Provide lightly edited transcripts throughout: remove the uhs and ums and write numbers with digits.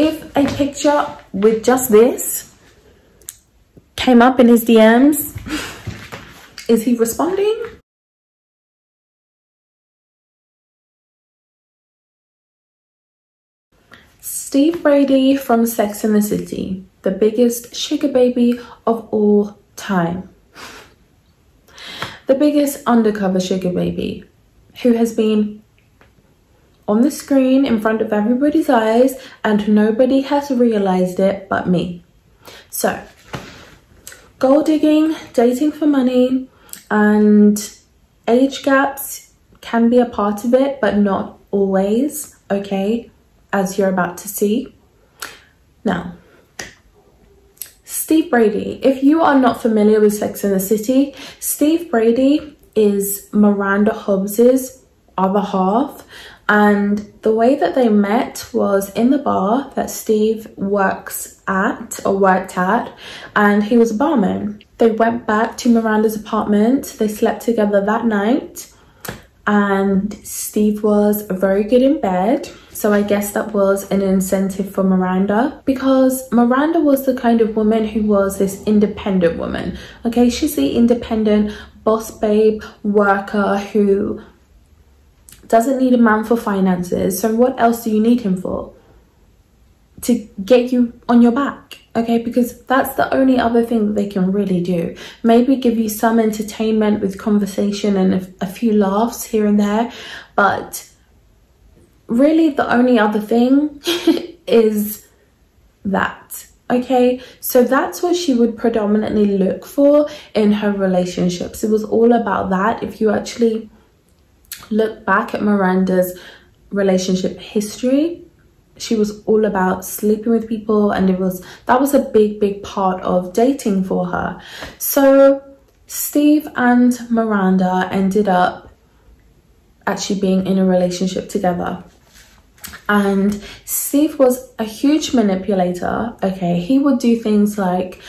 if a picture with just this came up in his DMs, is he responding? Steve Brady from Sex and the City, the biggest sugar baby of all time. The biggest undercover sugar baby, who has been on the screen in front of everybody's eyes and nobody has realized it but me. So, gold digging, dating for money, and age gaps can be a part of it, but not always, okay? As you're about to see. Now, Steve Brady, if you are not familiar with Sex and the City, Steve Brady is Miranda Hobbs's other half, and the way that they met was in the bar that Steve worked at, and he was a barman. They went back to Miranda's apartment, they slept together that night, and Steve was very good in bed. So I guess that was an incentive for Miranda, because Miranda was the kind of woman who was this independent woman. Okay, she's the independent boss babe worker who doesn't need a man for finances. So what else do you need him for? To get you on your back, okay? Because that's the only other thing that they can really do. Maybe give you some entertainment with conversation and a few laughs here and there, but really the only other thing is that, okay? So that's what she would predominantly look for in her relationships. It was all about that. If you actually look back at Miranda's relationship history, she was all about sleeping with people, and that was a big part of dating for her. So Steve and Miranda ended up actually being in a relationship together. And Steve was a huge manipulator, okay? He would do things like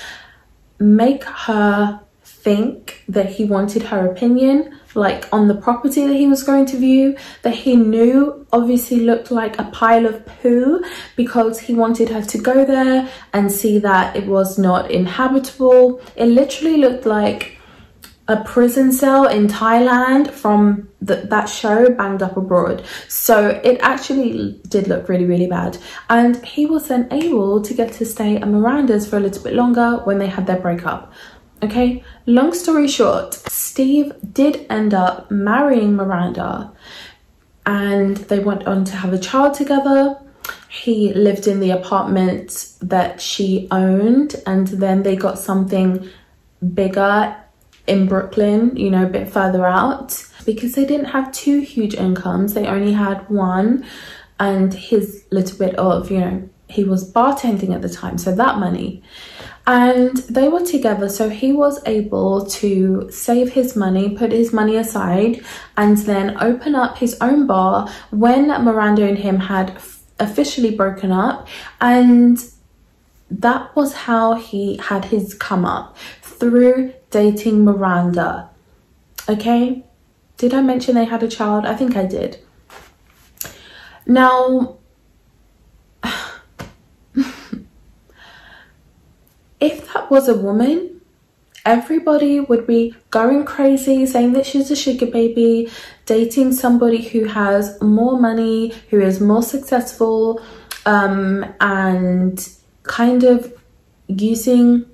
make her think that he wanted her opinion, like on the property that he was going to view, that he knew obviously looked like a pile of poo, because he wanted her to go there and see that it was not inhabitable. It literally looked like a prison cell in Thailand from that show Banged Up Abroad. So it actually did look really bad, and he was then able to get to stay at Miranda's for a little bit longer when they had their breakup. Okay, long story short, Steve did end up marrying Miranda, and they went on to have a child together. He lived in the apartment that she owned, and then they got something bigger in Brooklyn, you know, a bit further out, because they didn't have two huge incomes. They only had one, and his little bit of, you know, he was bartending at the time, so that money. And they were together, so he was able to save his money, put his money aside, and then open up his own bar when Miranda and him had officially broken up. And that was how he had his come up, through dating Miranda. Okay, did I mention they had a child? I think I did. Now, if that was a woman, everybody would be going crazy, saying that she's a sugar baby, dating somebody who has more money, who is more successful, and kind of using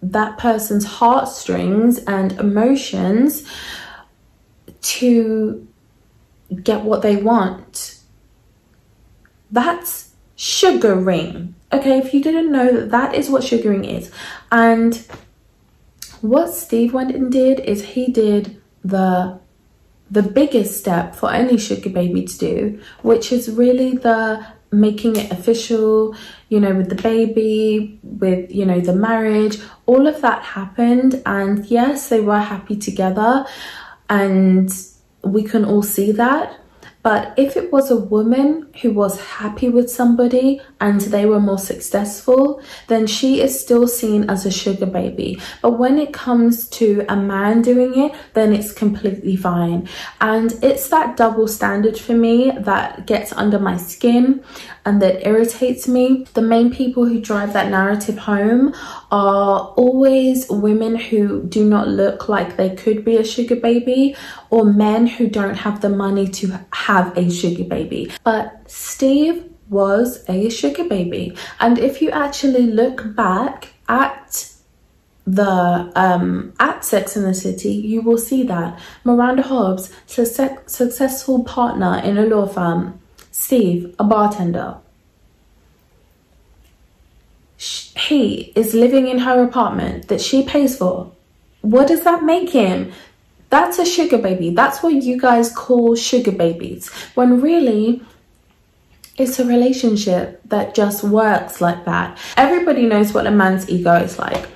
that person's heartstrings and emotions to get what they want. That's sugaring. Okay, if you didn't know, that is what sugaring is. And what Steve went and did is he did the biggest step for any sugar baby to do, which is really the making it official, you know, with the baby, with, you know, the marriage. All of that happened, and yes, they were happy together, and we can all see that. But if it was a woman who was happy with somebody and they were more successful, then she is still seen as a sugar baby. But when it comes to a man doing it, then it's completely fine. And it's that double standard for me that gets under my skin. and that irritates me. The main people who drive that narrative home are always women who do not look like they could be a sugar baby, or men who don't have the money to have a sugar baby. But Steve was a sugar baby, and if you actually look back at Sex and the City, you will see that Miranda Hobbs, successful partner in a law firm, Steve, a bartender, he is living in her apartment that she pays for. What does that make him? That's a sugar baby. That's what you guys call sugar babies, when really it's a relationship that just works like that. Everybody knows what a man's ego is like.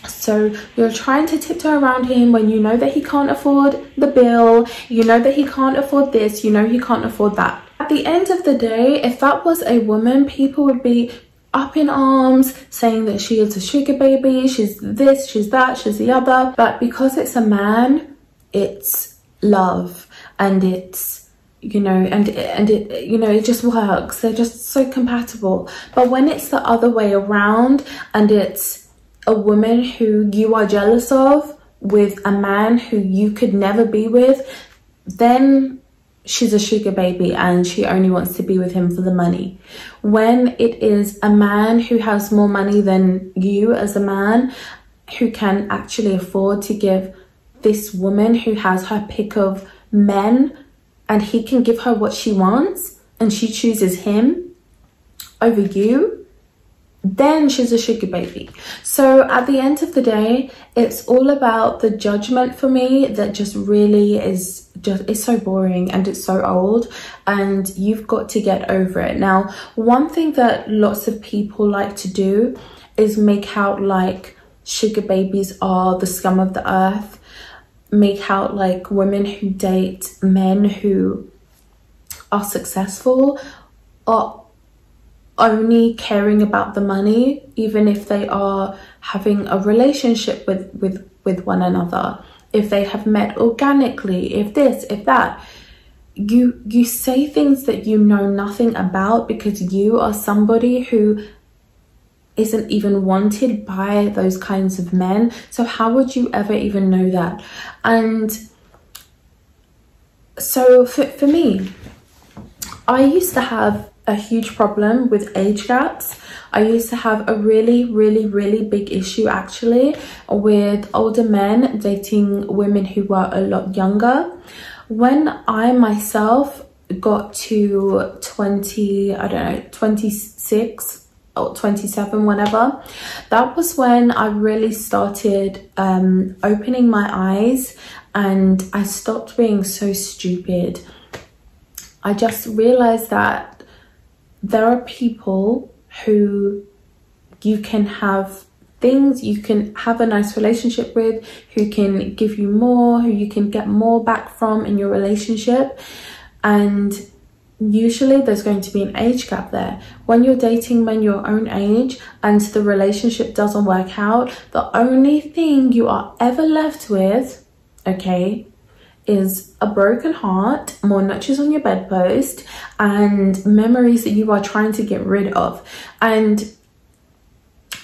So you're trying to tiptoe around him when you know that he can't afford the bill, you know that he can't afford this, you know he can't afford that. At the end of the day, if that was a woman, people would be up in arms saying that she is a sugar baby, she's this, she's that, she's the other. But because it's a man, it's love, and it's, you know, and it, you know, it just works. They're just so compatible. But when it's the other way around, and it's a woman who you are jealous of with a man who you could never be with, then she's a sugar baby and she only wants to be with him for the money. When it is a man who has more money than you as a man, who can actually afford to give this woman who has her pick of men, and he can give her what she wants, and she chooses him over you, then she's a sugar baby. So at the end of the day, it's all about the judgment for me that just really is it's so boring and it's so old, and you've got to get over it. Now, one thing that lots of people like to do is make out like sugar babies are the scum of the earth, make out like women who date men who are successful are only caring about the money, even if they are having a relationship with one another, if they have met organically, if this, if that. You say things that you know nothing about because you are somebody who isn't even wanted by those kinds of men. So how would you ever even know that? And so for me, I used to have a huge problem with age gaps. I used to have a really big issue actually with older men dating women who were a lot younger. When I myself got to 26 or 27, whatever, that was when I really started opening my eyes, and I stopped being so stupid. I just realized that there are people who you can have things, you can have a nice relationship with, who can give you more, who you can get more back from in your relationship. And usually there's going to be an age gap there. When you're dating men your own age and the relationship doesn't work out, the only thing you are ever left with, okay, is a broken heart, more notches on your bedpost, and memories that you are trying to get rid of. And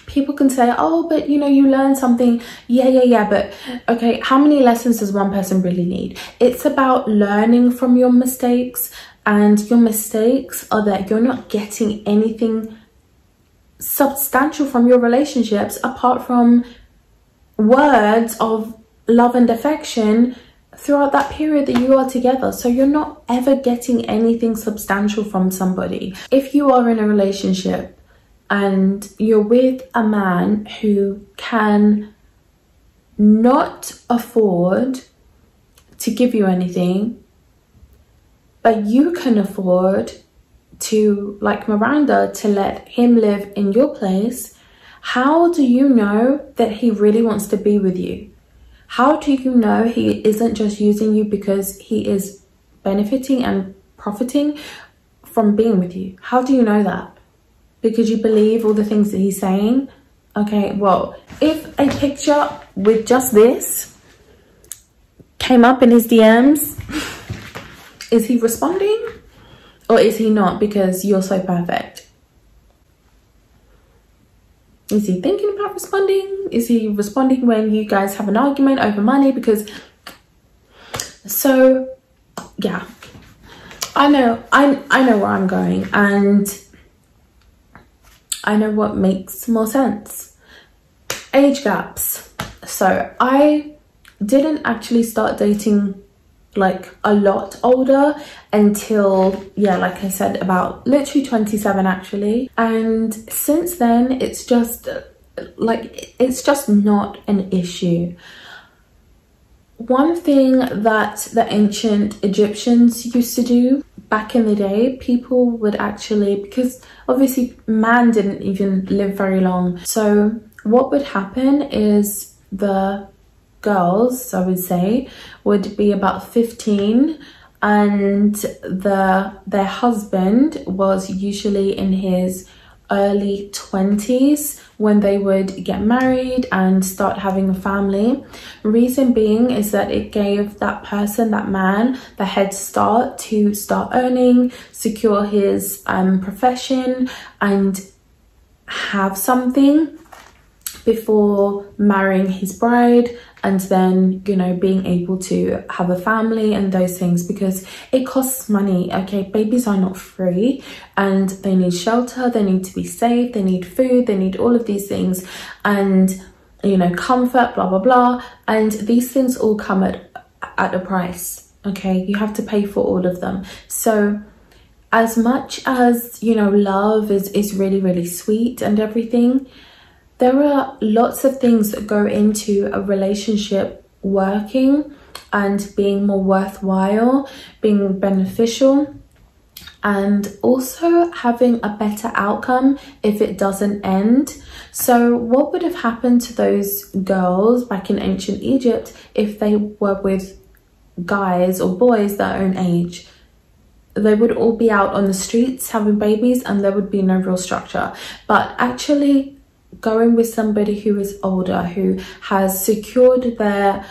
people can say, oh, but you know, you learned something. Yeah, but okay, how many lessons does one person really need? It's about learning from your mistakes, and your mistakes are that you're not getting anything substantial from your relationships apart from words of love and affection throughout that period that you are together. So you're not ever getting anything substantial from somebody. If you are in a relationship and you're with a man who can not afford to give you anything, but you can afford to, like Miranda, to let him live in your place, how do you know that he really wants to be with you? How do you know he isn't just using you because he is benefiting and profiting from being with you? How do you know that? Because you believe all the things that he's saying? Okay, well, if a picture with just this came up in his DMs, is he responding? Or is he not because you're so perfect? Is he thinking about responding? Is he responding when you guys have an argument over money? Because, so yeah, I know where I'm going, and I know what makes more sense. Age gaps. So I didn't actually start dating like a lot older until, yeah, like I said, about literally 27 actually. And since then, it's just not an issue. One thing that the ancient Egyptians used to do back in the day, people would actually, because obviously man didn't even live very long, so what would happen is the girls, I would say, would be about 15, and their husband was usually in his early 20s when they would get married and start having a family. Reason being is that it gave that person, that man, the head start to start earning, secure his profession and have something before marrying his bride, and then, you know, being able to have a family and those things, because it costs money. Okay, babies are not free, and they need shelter, they need to be safe, they need food, they need all of these things, and, you know, comfort, blah blah blah, and these things all come at a price. Okay, you have to pay for all of them. So as much as, you know, love is really, really sweet and everything, there are lots of things that go into a relationship working and being more worthwhile, being beneficial, and also having a better outcome if it doesn't end. So what would have happened to those girls back in ancient Egypt if they were with guys or boys their own age? They would all be out on the streets having babies, and there would be no real structure. But actually going with somebody who is older, who has secured their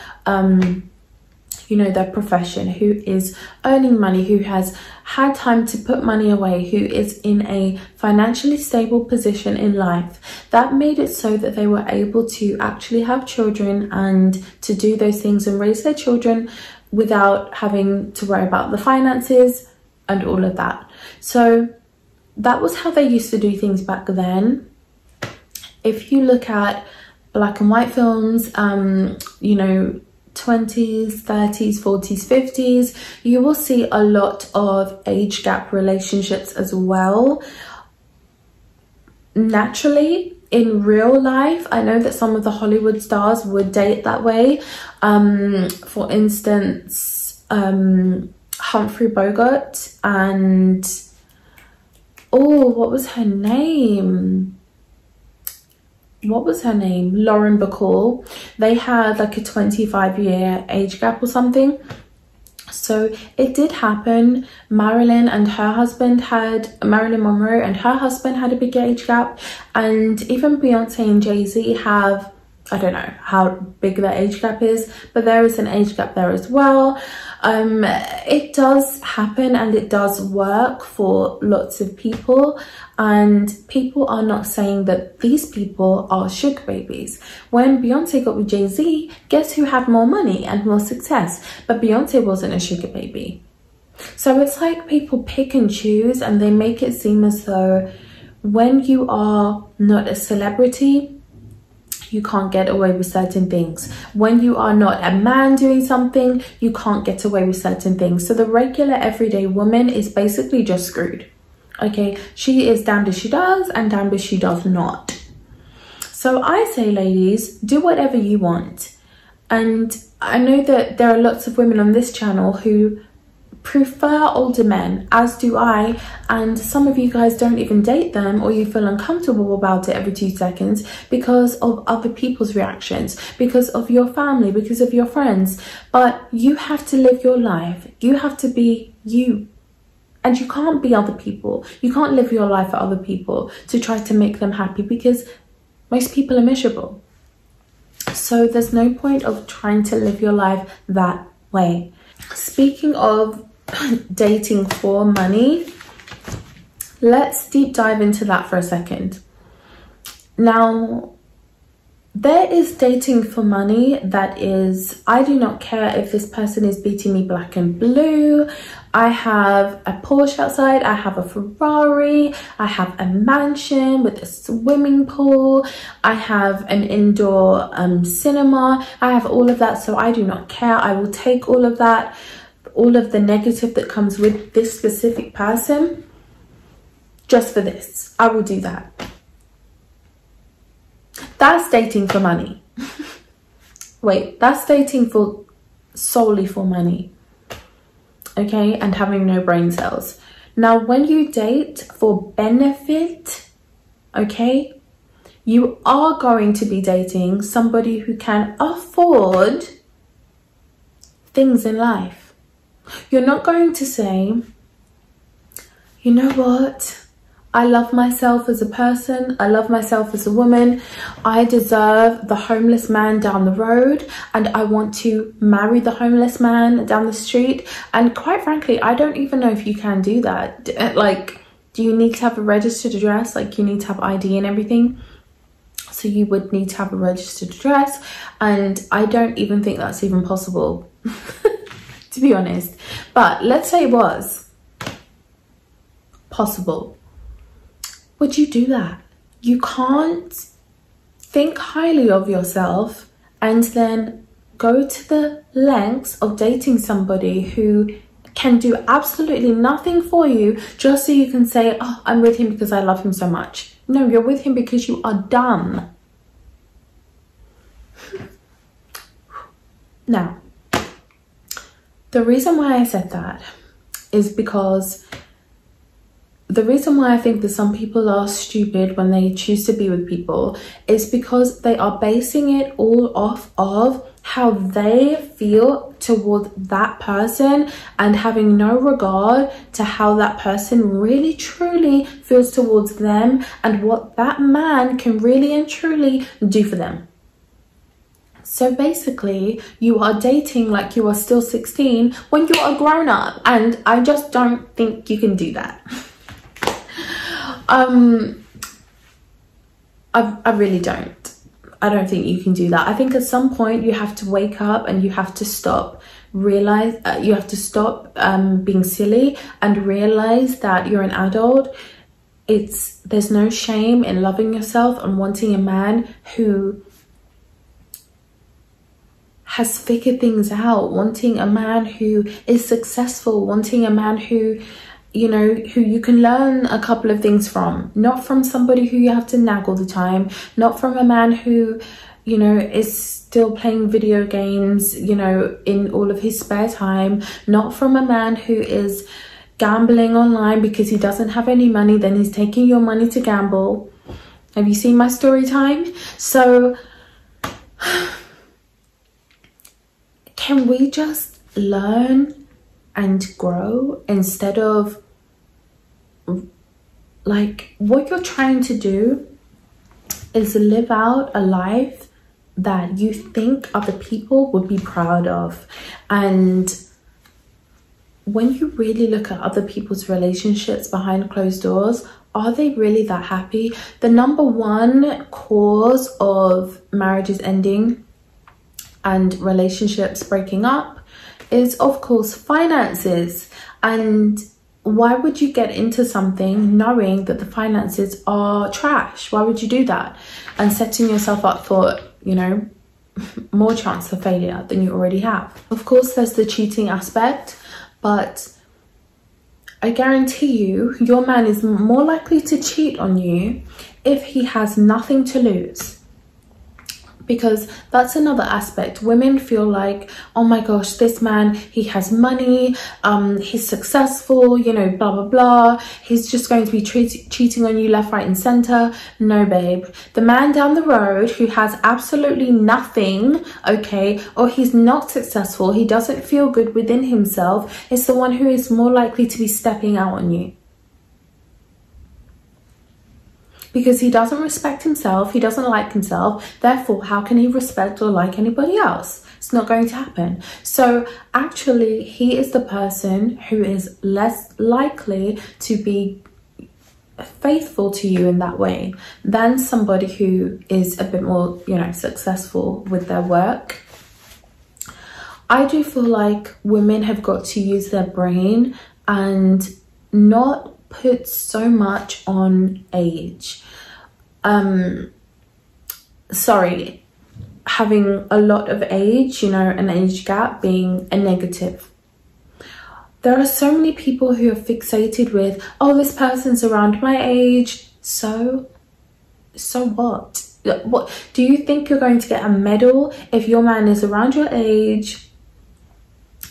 you know, their profession, who is earning money, who has had time to put money away, who is in a financially stable position in life, that made it so that they were able to actually have children and to do those things and raise their children without having to worry about the finances and all of that. So that was how they used to do things back then. If you look at black and white films, you know, 20s, 30s, 40s, 50s, you will see a lot of age gap relationships as well. Naturally, in real life, I know that some of the Hollywood stars would date that way. For instance, Humphrey Bogart and, oh, what was her name? Lauren Bacall. They had like a 25-year age gap or something. So it did happen. Marilyn Monroe and her husband had a big age gap, and even Beyonce and Jay-Z have, I don't know how big their age gap is, but there is an age gap there as well. It does happen and it does work for lots of people, and people are not saying that these people are sugar babies. When Beyonce got with Jay-Z, guess who had more money and more success? But Beyonce wasn't a sugar baby. So it's like people pick and choose, and they make it seem as though when you are not a celebrity, you can't get away with certain things. When you are not a man doing something, you can't get away with certain things. So the regular everyday woman is basically just screwed. Okay, she is damned if she does and damned if she does not. So I say, ladies, do whatever you want. And I know that there are lots of women on this channel who prefer older men, as do I, and some of you guys don't even date them, or you feel uncomfortable about it every 2 seconds because of other people's reactions, because of your family, because of your friends. But you have to live your life. You have to be you, and you can't be other people. You can't live your life for other people to try to make them happy, because most people are miserable. So there's no point of trying to live your life that way. Speaking of dating for money, let's deep dive into that for a second. Now, there is dating for money that is, I do not care if this person is beating me black and blue. I have a Porsche outside, I have a Ferrari, I have a mansion with a swimming pool, I have an indoor cinema, I have all of that, so I do not care. I will take all of that, all of the negative that comes with this specific person, just for this. I will do that. That's dating for money. Wait, that's dating for solely for money. Okay, and having no brain cells. Now, when you date for benefit, okay, you are going to be dating somebody who can afford things in life. You're not going to say, you know what? I love myself as a person. I love myself as a woman. I deserve the homeless man down the road, and I want to marry the homeless man down the street. And quite frankly, I don't even know if you can do that. Like, do you need to have a registered address? Like, you need to have ID and everything. So you would need to have a registered address. And I don't even think that's even possible, to be honest. But let's say it was possible. Would you do that? You can't think highly of yourself and then go to the lengths of dating somebody who can do absolutely nothing for you just so you can say, oh, I'm with him because I love him so much. No, you're with him because you are dumb. Now, the reason why I said that is because the reason why I think that some people are stupid when they choose to be with people is because they are basing it all off of how they feel toward that person and having no regard to how that person really truly feels towards them and what that man can really and truly do for them. So basically, you are dating like you are still 16 when you are grown up, and I just don't think you can do that. I really don't. I don't think you can do that. I think at some point you have to wake up and you have to stop being silly and realize that you're an adult. There's no shame in loving yourself and wanting a man who has figured things out, wanting a man who is successful, wanting a man who, you know, who you can learn a couple of things from, not from somebody who you have to nag all the time, not from a man who, you know, is still playing video games, you know, in all of his spare time, not from a man who is gambling online because he doesn't have any money, then he's taking your money to gamble. Have you seen my story time? So can we just learn and grow instead of, like, what you're trying to do is live out a life that you think other people would be proud of. And when you really look at other people's relationships behind closed doors, are they really that happy? The number one cause of marriages ending and relationships breaking up is, of course, finances. And why would you get into something knowing that the finances are trash? Why would you do that? And setting yourself up for, you know, more chance of failure than you already have. Of course, there's the cheating aspect, but I guarantee you, your man is more likely to cheat on you if he has nothing to lose. Because that's another aspect. Women feel like, oh my gosh, this man, he has money, he's successful, you know, blah, blah, blah. He's just going to be cheating on you left, right, and center. No, babe. The man down the road who has absolutely nothing, okay, or he's not successful, he doesn't feel good within himself, is the one who is more likely to be stepping out on you. Because he doesn't respect himself, he doesn't like himself, therefore how can he respect or like anybody else? It's not going to happen. So actually, he is the person who is less likely to be faithful to you in that way than somebody who is a bit more, you know, successful with their work. I do feel like women have got to use their brain and not put so much on age. Sorry, having a lot of age, you know, an age gap being a negative. There are so many people who are fixated with, oh, this person's around my age. So what? What do you think you're going to get a medal if your man is around your age?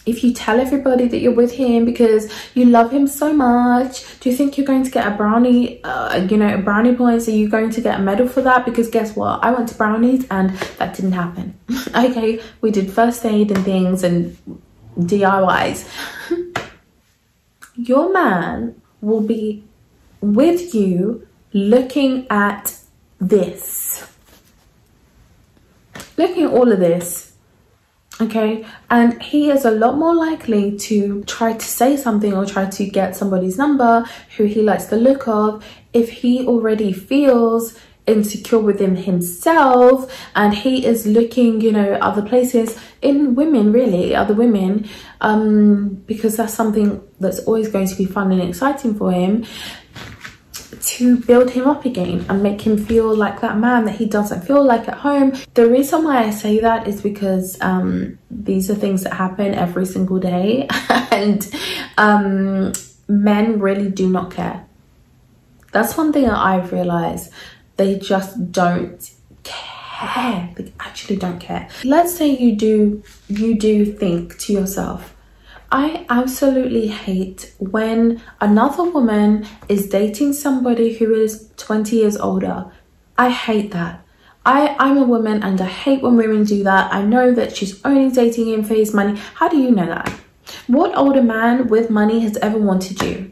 If you tell everybody that you're with him because you love him so much, do you think you're going to get a brownie, you know, brownie points? Are you going to get a medal for that? Because guess what? I went to brownies and that didn't happen. Okay, we did first aid and things and DIYs. Your man will be with you looking at this, looking at all of this, okay? And he is a lot more likely to try to say something or try to get somebody's number who he likes the look of if he already feels insecure within himself and he is looking, you know, other places in women, really, other women, because that's something that's always going to be fun and exciting for him, to build him up again and make him feel like that man that he doesn't feel like at home. The reason why I say that is because these are things that happen every single day and men really do not care. That's one thing that I've realized. They just don't care. They actually don't care. Let's say you do think to yourself, I absolutely hate when another woman is dating somebody who is 20 years older. I hate that. I'm a woman and I hate when women do that. I know that she's only dating him for his money. How do you know that? What older man with money has ever wanted you?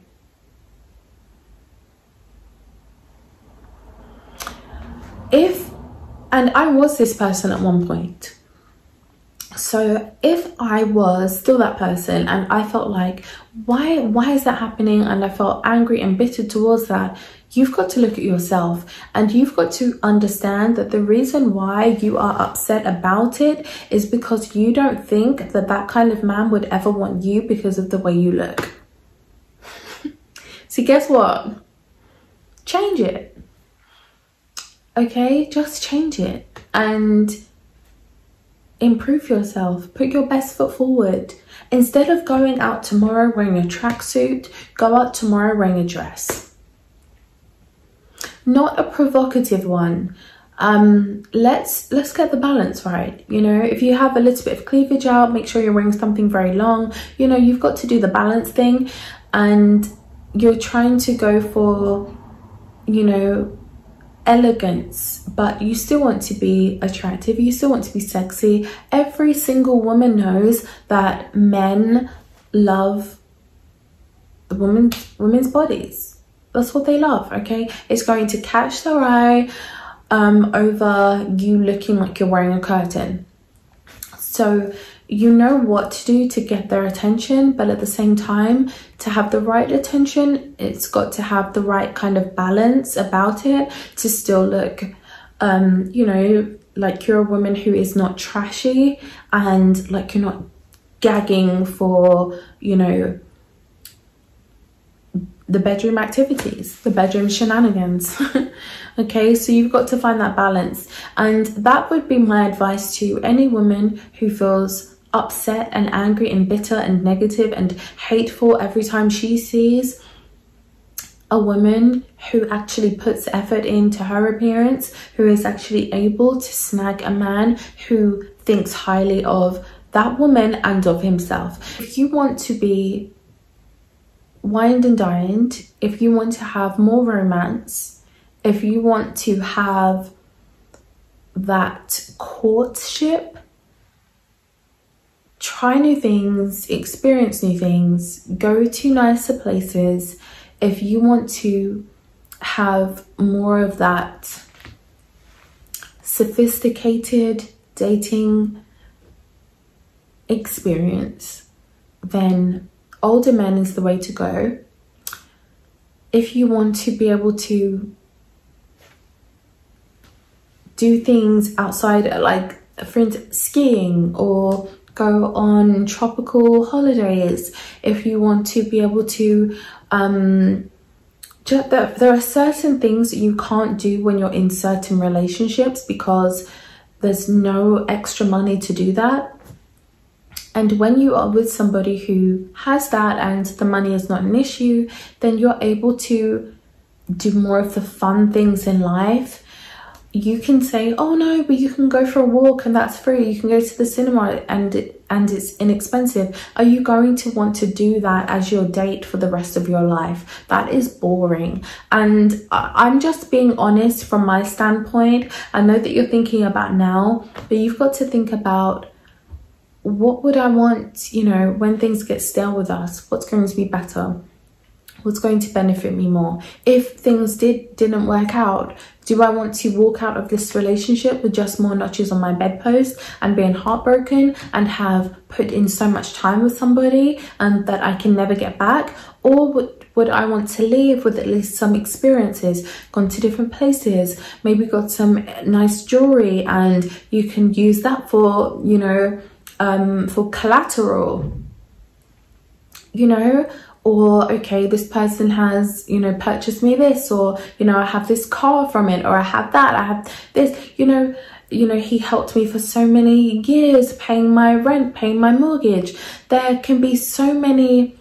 And I was this person at one point. So if I was still that person and I felt like, why is that happening? And I felt angry and bitter towards that. You've got to look at yourself and you've got to understand that the reason why you are upset about it is because you don't think that that kind of man would ever want you because of the way you look. See, guess what? Change it. Okay, just change it and improve yourself. Put your best foot forward. Instead of going out tomorrow wearing a tracksuit, go out tomorrow wearing a dress. Not a provocative one. Let's get the balance right. You know, if you have a little bit of cleavage out, make sure you're wearing something very long. You know, you've got to do the balance thing, and you're trying to go for, you know, elegance, but you still want to be attractive, you still want to be sexy. Every single woman knows that men love women's bodies. That's what they love, okay? It's going to catch their eye over you looking like you're wearing a curtain. So you know what to do to get their attention, but at the same time, to have the right attention, it's got to have the right kind of balance about it to still look, you know, like you're a woman who is not trashy and like you're not gagging for, you know, the bedroom activities, the bedroom shenanigans. Okay, so you've got to find that balance, and that would be my advice to any woman who feels upset and angry and bitter and negative and hateful every time she sees a woman who actually puts effort into her appearance, who is actually able to snag a man who thinks highly of that woman and of himself. If you want to be wined and dined, if you want to have more romance, if you want to have that courtship, try new things, experience new things, go to nicer places. If you want to have more of that sophisticated dating experience, then older men is the way to go. if you want to be able to do things outside, like for instance skiing, or go on tropical holidays, if you want to be able to there are certain things that you can't do when you're in certain relationships because there's no extra money to do that. And when you are with somebody who has that and the money is not an issue, then you're able to do more of the fun things in life. You can say, oh no, but you can go for a walk and that's free. You can go to the cinema and it's inexpensive. Are you going to want to do that as your date for the rest of your life? That is boring. And I'm just being honest from my standpoint. I know that you're thinking about now, but you've got to think about, what would I want, you know, when things get stale with us? What's going to be better? What's going to benefit me more? If things didn't work out, do I want to walk out of this relationship with just more notches on my bedpost and being heartbroken and have put in so much time with somebody and that I can never get back? Or would I want to leave with at least some experiences, gone to different places, maybe got some nice jewelry and you can use that for, you know, for collateral, you know? Or, okay, this person has, you know, purchased me this, or, you know, I have this car from it, or I have that, I have this, you know, he helped me for so many years, paying my rent, paying my mortgage. There can be so many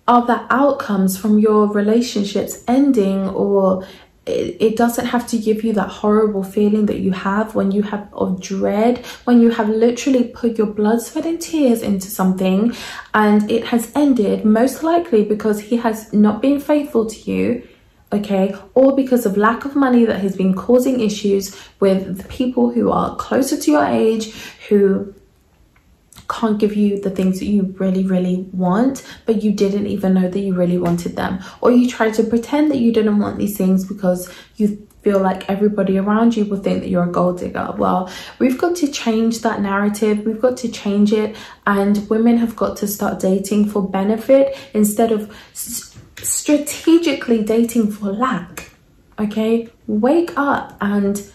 other outcomes from your relationships ending, or it doesn't have to give you that horrible feeling that you have when you have of dread, when you have literally put your blood, sweat and tears into something and it has ended, most likely because he has not been faithful to you, okay, or because of lack of money that has been causing issues with the people who are closer to your age, who can't give you the things that you really want, but you didn't even know that you really wanted them, or you try to pretend that you didn't want these things because you feel like everybody around you will think that you're a gold digger. Well, we've got to change that narrative. We've got to change it, and women have got to start dating for benefit instead of strategically dating for lack. Okay, wake up and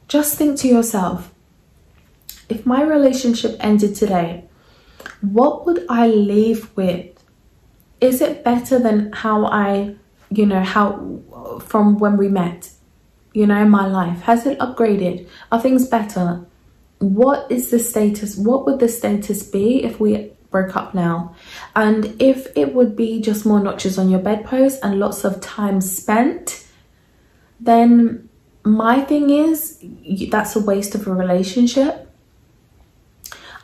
just think to yourself, if my relationship ended today, what would I leave with? Is it better than how I, you know, how from when we met, you know, in my life? Has it upgraded? Are things better? What is the status? What would the status be if we broke up now? And if it would be just more notches on your bedpost and lots of time spent, then my thing is, that's a waste of a relationship.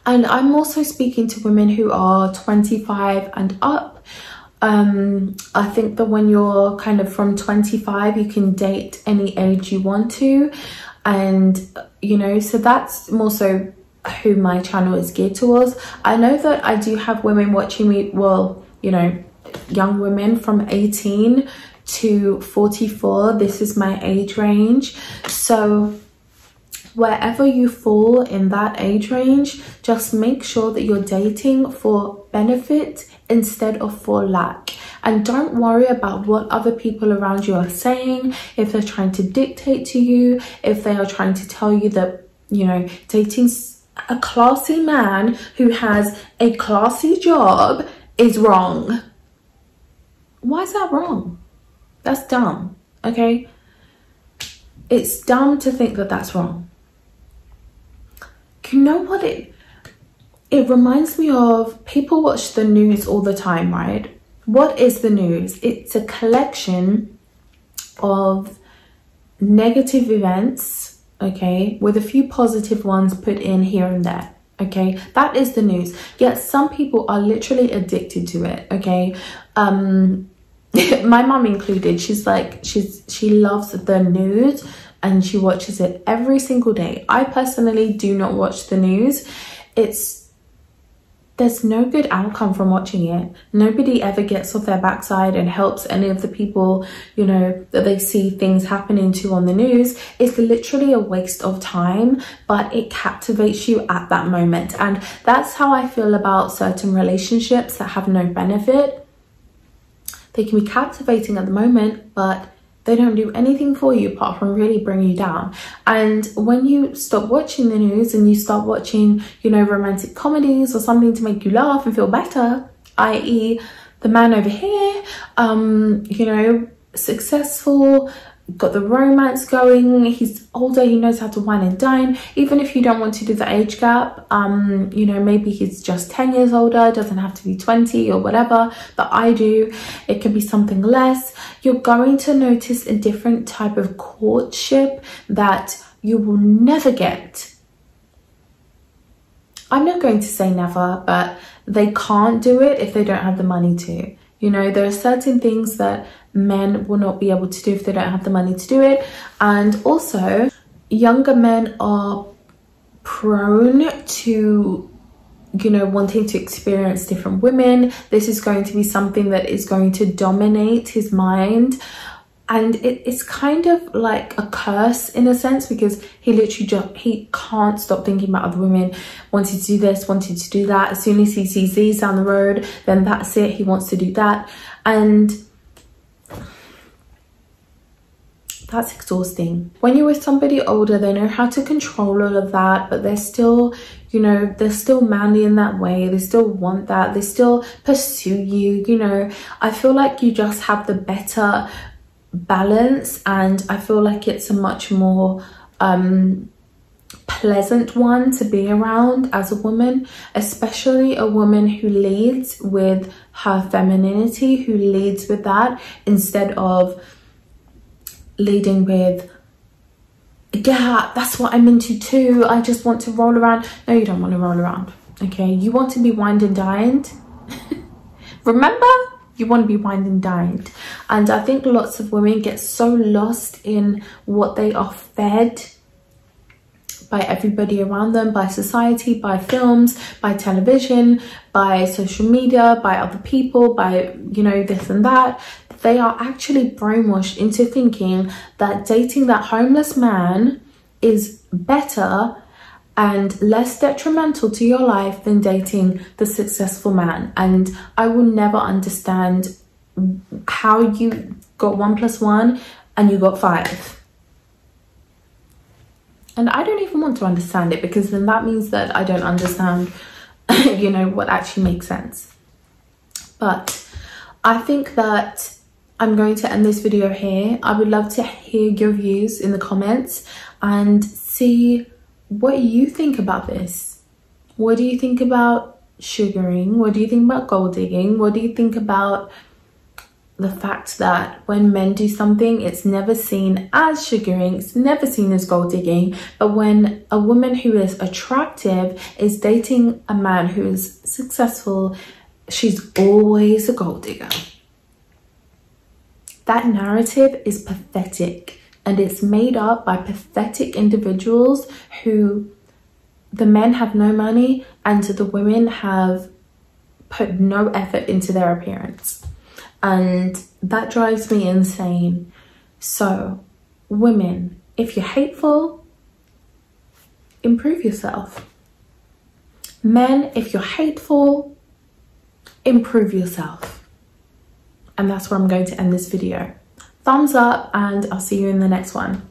And I'm also speaking to women who are 25 and up. I think that when you're kind of from 25, you can date any age you want to. And, you know, so that's more so who my channel is geared towards. I know that I do have women watching me, well, you know, young women from 18 to 44. This is my age range. So wherever you fall in that age range, just make sure that you're dating for benefit instead of for lack. And don't worry about what other people around you are saying, if they're trying to dictate to you, if they are trying to tell you that, you know, dating a classy man who has a classy job is wrong. Why is that wrong? That's dumb, okay? It's dumb to think that that's wrong. You know what it reminds me of? People watch the news all the time, right? What is the news? It's a collection of negative events, okay, with a few positive ones put in here and there, okay? That is the news. Yet some people are literally addicted to it, okay? My mum included. She's like, she loves the news and she watches it every single day. I personally do not watch the news. There's no good outcome from watching it. Nobody ever gets off their backside and helps any of the people, you know, that they see things happening to on the news. It's literally a waste of time, but it captivates you at that moment. And that's how I feel about certain relationships that have no benefit. They can be captivating at the moment, but they don't do anything for you apart from really bring you down. And when you stop watching the news and you start watching, you know, romantic comedies or something to make you laugh and feel better, i.e. the man over here, you know, successful, got the romance going, he's older, he knows how to wine and dine. Even if you don't want to do the age gap, you know, maybe he's just 10 years older, doesn't have to be 20 or whatever, but I do. It can be something less. You're going to notice a different type of courtship that you will never get. I'm not going to say never, but they can't do it if they don't have the money to. You know, there are certain things that men will not be able to do if they don't have the money to do it. And also, younger men are prone to, you know, wanting to experience different women. This is going to be something that is going to dominate his mind. And it's kind of like a curse in a sense, because he literally he can't stop thinking about other women, wanting to do this, wanting to do that. As soon as he sees these down the road, then that's it, he wants to do that. And that's exhausting. When you're with somebody older, they know how to control all of that, but they're still, you know, they're still manly in that way. They still want that. They still pursue you, you know. I feel like you just have the better balance, and I feel like it's a much more pleasant one to be around as a woman, especially a woman who leads with her femininity, who leads with that, instead of leading with, yeah, that's what I'm into too, I just want to roll around. No, you don't want to roll around, okay? You want to be wined and dined. Remember? You want to be wined and dined. And I think lots of women get so lost in what they are fed by everybody around them, by society, by films, by television, by social media, by other people, by, you know, this and that. They are actually brainwashed into thinking that dating that homeless man is better and less detrimental to your life than dating the successful man. And I will never understand how you got 1 + 1 and you got 5. And I don't even want to understand it, because then that means that I don't understand, you know, what actually makes sense. But I think that I'm going to end this video here. I would love to hear your views in the comments and see what you think about this. What do you think about sugaring? What do you think about gold digging? What do you think about the fact that when men do something, it's never seen as sugaring, it's never seen as gold digging, but when a woman who is attractive is dating a man who is successful, she's always a gold digger? That narrative is pathetic. And it's made up by pathetic individuals who, the men have no money and the women have put no effort into their appearance. And that drives me insane. So, women, if you're hateful, improve yourself. Men, if you're hateful, improve yourself. And that's where I'm going to end this video. Thumbs up, and I'll see you in the next one.